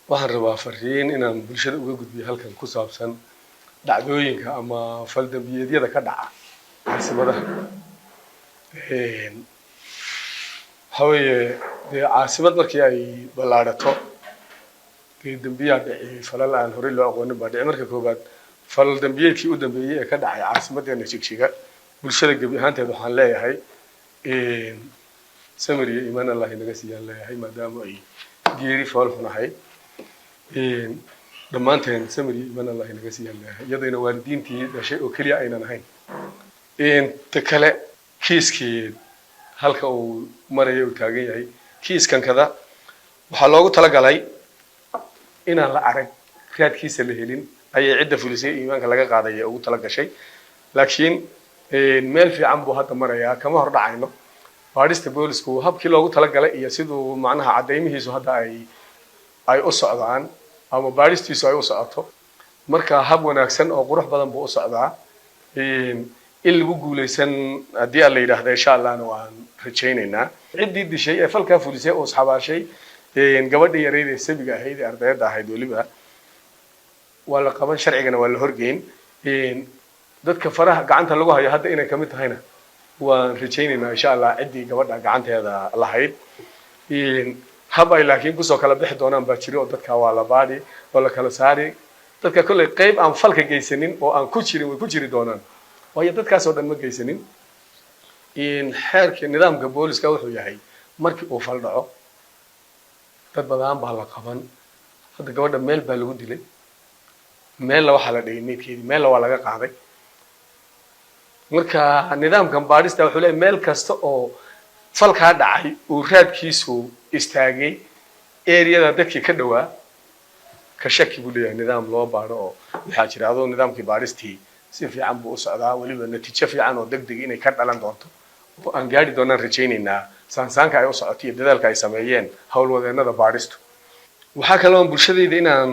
waxaan rabaa fariin inaan bulshada uga gudbiyo halkan ku saabsan dhacdooyinka ama faldambiyeedyada ka dhaca caasimadaha waxa weeye dee caasimad markii ay ballaadhato dee dambiyaa dhici falal aan horey loo aqoonin baa dhici marka koowaad fal dambiyeedkii u dambeeyey ee ka dhacay caasimadeena Jigjiga bulshada gebi ahaanteed waxaan leeyahay samir iyo iimaan Allah inaga siiyaan leeyahay maadaama ay geeri fool xun ahayd dhammaanteen samir iyo iimaan Allah inaga siiyaan leeyahay iyadayna waalidiintii dhashay oo kaliya aynan ahayn ta kale kiiskii halka uu marayo uu taagan yahay kiiskan kada waxaa loogu talagalay inaan la arag raadkiisa la helin ayay cidda fulisay iimaanka laga qaaday ee ugu tala gashay laakiin meel fiican buu hadda marayaa kama hor dhacayno baadhista boolisku habkii loogu talagalay iyo siduu macnaha cadeymihiisu hadda ay u socdaan ama baadhistiisu ay u socoto marka hab wanaagsan oo qurux badan buu u socdaa in lagu guuleysan haddii aan la yidhaahdo insha allahna waan rajaynaynaa ciddii dishay ee falkaa fulisay oo isxabaashay gabadhii Yareyd ee sabiga ahayd ee ardayadda ahayd weliba waa la qaban sharcigana waa la horgeyn dadka faraha gacanta lagu hayo hadda inay kamid tahayna waan rajaynaynaa insha allah ciddii gabadha gacanteeda lahayd hab ay laakiin kusoo kala bixi doonaan baa jiro oo dadka waa la baadhi oo la kala saari dadka kolley qayb aan falka geysanin oo aan ku jirin way ku jiri doonaan waayo dadkaas oo dhan ma geysanin xeerka nidaamka booliska wuxuu yahay markii uu fal dhaco dad badan baa la qaban hadda gabadha meel baa lagu dilay meelna waxaa la dhigay meydkeedii meelna waa laga qaaday marka nidaamkan baadhista wuxuu leeyahay meel kasta oo falkaa dhacay uu raadkiisu istaagay eriyada dadkii ka dhawaa ka shaki buu leeyahay nidaam loo baadho oo waxaa jira adoo nidaamkii baadhistii si fiican buu u socdaa weliba natiijo fiican oo degdeg inay ka dhalan doonto oo aan gaari doonaan rajaynaynaa saansaanka ay u socoto iyo dadaalka ay sameeyeen howlwadeennada baadhistu waxaa kaloo bulshadayda inaan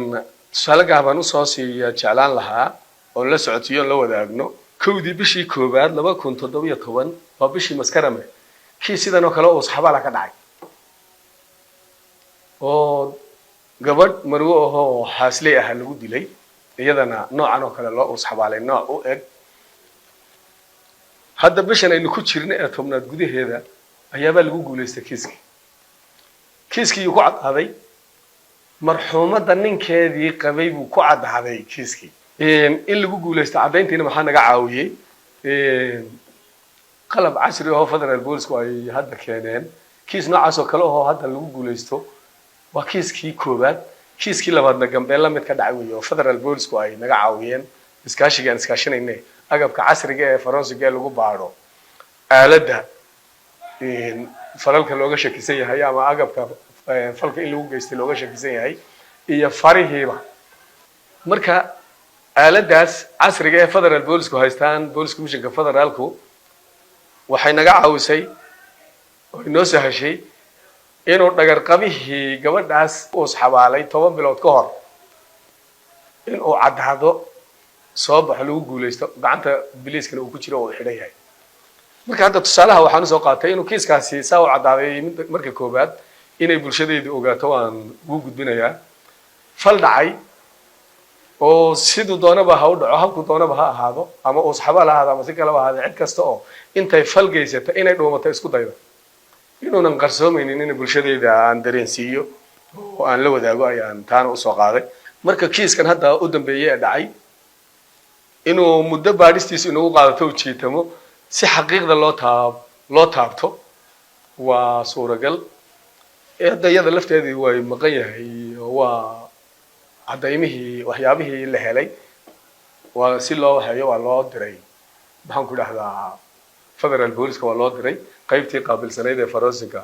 tusaale gaaban usoo siiya jeclaan lahaa oon la socotiyo oon la wadaagno kowdii bishii koowaad 2017 waa bishii maskarame kii sidan oo kale oo saxaabala ka dhacay oo gabadh marwo ahoo xaasley ah lagu dilay iyadana noocan oo kale loo saxabaalay nooc u eg hadda bishan aynu ku jirnay ee tobnaad gudaheeda ayaaba lagu guuleystay kiiskii ku cadaaday marxuumada ninkeedii qabay buu ku cadaaday kiiskii in lagu guuleysto cadayntiina maxaa naga caawiyay qalab casri oo federal police ay hadda keeneen kiis noocaas oo kale oo hadda lagu guuleysto waa kiiskii koowaad kiiskii labaadna Gambeella mid ka dhacay weeyo federal police ay naga caawiyeen iskaashigaan iskaashanayna agabka casriga ee forensiga lagu baaro aaladda falalka looga shakisan yahay ama agabka falka in lagu geystay looga shakisan yahay iyo farihiiba marka aaladaas casriga ee federal police haystaan police commissionka federaalku waxay naga caawisay oo inoo sahashay inuu dhagar qabihii gabadhaas uu saxabaalay 10 bilood ka hor inuu cadaado soo bax lagu guuleysto gacanta biliiskana uu ku jiro oo xidhan yahay marka hadda tusaalaha waxaan soo qaatay inuu kiiskaasi saa u cadaaday marka koobaad inay bulshadaydu ogaato aan ugu gudbinayaa fal dhacay oo sidoo doonaba ha u dhaco habku doonaba ha ahaado ama uu saxabaal ahaado ama si kale ha ahaado cid kasta oo intay fal geysato inay dhoomato isku daydo inuunan qarsoomaynin in bulshadayda aan dareensiiyo oo aan la wadaago ayaan taana u soo qaaday marka kiiskan hadda u dambeeyay ee dhacay inuu muddo baadhistiisa inuu qaadato ujeetamo si xaqiiqda loo taabto waa suuragal ardayada lafteedii way maqan yahay waa cadaymihii waxyaabihii la helay waa si loo hayo waa loo diray maxaan ku dhahdaa federal police waa loo diray qaybtii qaabilsanayd ee forensiga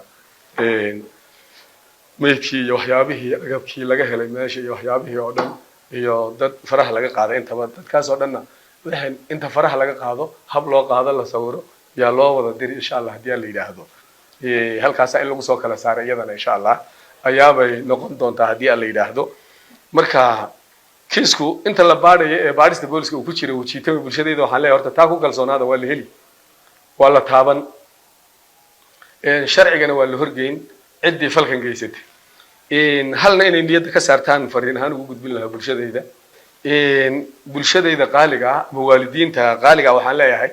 meydkii iyo waxyaabihii agabkii laga helay meesha iyo waxyaabihii oo dhan iyo dad faraha laga qaaday intaba dadkaas oo dhanna waxaan inta faraha laga qaado hab loo qaado la sawiro yaa loo wada diri insha Allah hadii la yiraahdo halkaas in lagu soo kala saaray iyadana insha Allah ayaabay noqon doontaa hadii la yiraahdo marka kiisku inta la baadhayo ee baadhista booliska uu ku jiro wajiitay bulshadayda waxaan leeyahay horta taa ku kalsoonaada waa la heli waa la taaban sharcigana waa la horgeyn ciddii falkan geysatay halna inay niyadda ka saartaan fariin ahaan ugu gudbin lahaa bulshadayda bulshadayda qaaliga ah ama waalidiinta qaaliga waxaan leeyahay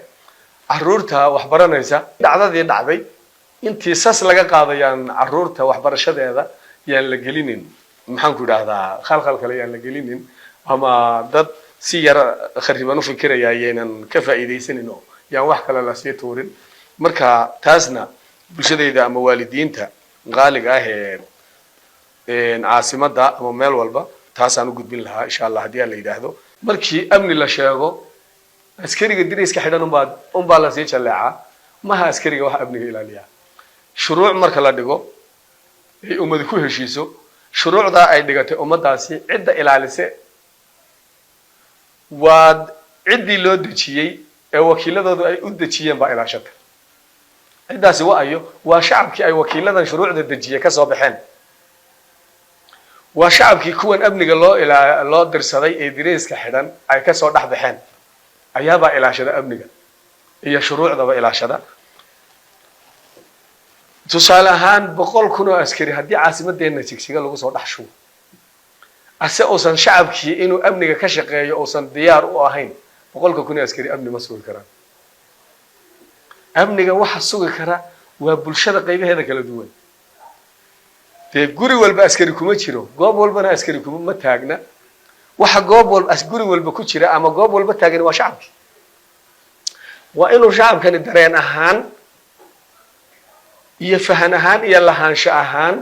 carruurta waxbaranaysa dhacdadii dhacday intii sas laga qaadayaan carruurta waxbarashadeeda yaan la gelinin maxaan ku idhaahdaa khalkhal kale yaan la gelinin ama dad si yar khariban u fikiraya ayaynan ka faa'iidaysanin oo yaan wax kale la sii tuurin marka taasna bulshadayda ama waalidiinta qaaliga ah ee caasimadda ama meel walba taasaan u gudbin lahaa insha Allah haddii la yiraahdo markii amni la sheego askariga diriiska xidhan unbaa la sii jaleeca maha askariga wax amniga ilaaliya shuruuc marka la dhigo ay ummadu ku heshiiso shuruucda ay dhigatay ummadaasi cidda ilaalise waa ciddii loo dejiyey ee wakiiladoodu ay u dejiyeen baa ilaashata ciddaasi waa shacabkii ay wakiiladan shuruucda dejiyay ka soo baxeen waa shacabkii kuwan amniga loo dirsaday ee diriiska xidhan ay ka soo dhex baxeen ayaabaa ilaashada amniga iyo shuruucdaba ilaashada tusaale ahaan 100,000 oo askari haddii caasimadeena Jigjiga lagu soo dhex shubo ase uusan shacabkii inuu amniga ka shaqeeyo uusan diyaar u ahayn 100,000 askari amni ma sugi karaan amniga waxa sugi kara waa bulshada qaybaheeda kala duwan guri walba askari kuma jiro goob walbana askari kuma ma taagna waxa goob walba askari walba ku jira ama goob walba taagan waa shacabki waa inuu shacabkani dareen ahaan iyo fahan ahaan iyo lahaansho ahaan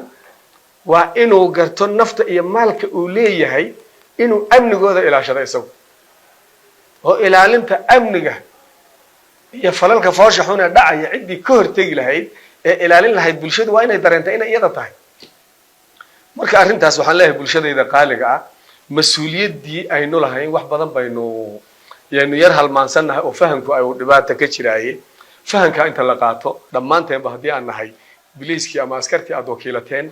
waa inuu garto nafta iyo maalka uu leeyahay inuu amnigooda ilaashado isagu oo ilaalinta amniga iyo falalka foosha xun ee dhacaya cidii ka hortagi lahayd ee ilaalin lahayd bulshadu waa inay dareento inay iyada tahay marka arrintaas waxaan leeyahay bulshadayda qaaliga ah mas'uuliyadii aynu lahayn wax badan baynu yar halmaansanahay oo fahanku ay dhibaato ka jiraayay fahanka inta la qaato dhamaanteeba hadii aan nahay biliiskii ama askartii aad wakiilateen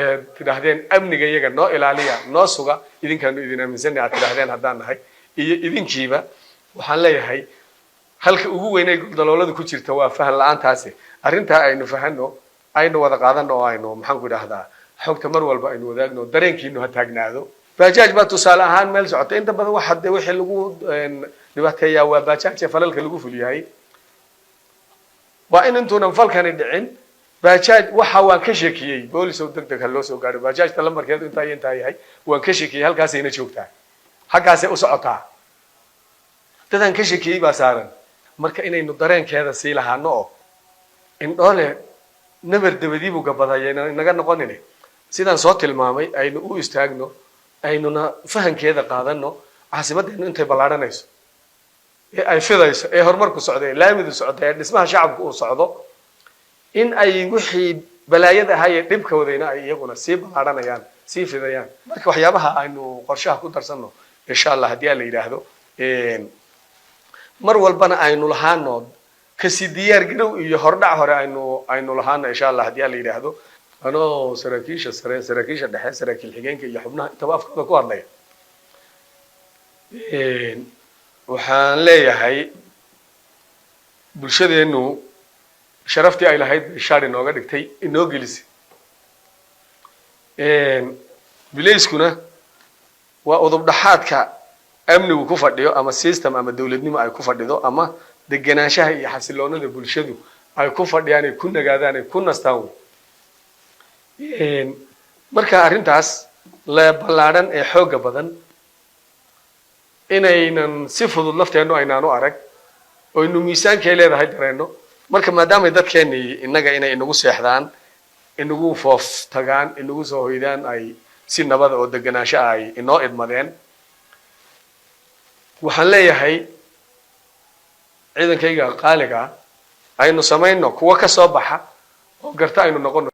ee tidaahdeen amniga iyaga noo ilaaliya noo suga idinkaanu idin aaminsanay aad tidaahdeen haddaan nahay iyo idinkiiba waxaan leeyahay halka ugu weyn ee daloolada ku jirta waa fahan la'aantaasi arrinta aynu fahanno aynu wada qaadano oo aynu maxaan ku idhaahdaa xogta mar walba aynu wadaagno dareenkiinu ha taagnaado bajaaj ba tusaale ahaan meel socota inta badan waxa wixii lagu dhibaateeyaa waa bajaaj falalka lagu fuliyahay waa in intuunan falkani dhicin bajaaj waxa waan ka sheekiyay boolis oo degdeg loo soo gaaray bajaajta lambarkeedu inta yahay waan ka sheekiyay halkaas ayna joogtaa halkaas ay u socotaa dadaan ka sheekiyay baa saaran marka inaynu dareenkeeda sii lahaano oo in dhoole nabar dabadiibu Gabadhii inaga noqonine sidaan soo tilmaamay aynu u istaagno aynuna fahankeeda qaadano caasimadeenu intay balaaranayso ee ay fidayso ee horumarku socday laamidu socday dhismaha shacabku uu socdo in ay wixii balaayada ahay dhibka wadayna ay iyaguna sii balaaranayaan sii fidayaan marka waxyaabaha aynu qorshaha ku darsano insha Allah hadii la yiraahdo mar walbana aynu lahaano kasi diyaar garow iyo hordhac hore aynu lahaano insha Allah hadii la yiraahdo anoo saraakiisha dhexe saraakiil xigeenka iyo xubnaha intaba afkooda ku hadlaya waxaan leeyahay bulshadeenu sharaftii ay lahayd shaar inooga dhigtay inoo gelisay bilayskuna waa udub dhaxaadka amnigu ku fadhiyo ama system ama dawladnimo ay ku fadhido ama deganaanshaha iyo xasiloonada bulshadu ay ku fadhiyaan ay ku nagaadaan ay ku nastaan marka arrintaas la balaaran ee xooga badan inaynan si fudud lafteenu aynaanu arag oo inuu miisaankay leedahay dareeno marka maadaama dadkeeni inaga inay inagu seexdaan inagu foof tagaan inagu soo hoydaan ay si nabad oo deganaansho ay inoo idmadeen waxaan leeyahay ciidankayga qaaliga aynu sameeyno kuwa ka soo baxa oo garta aynu noqono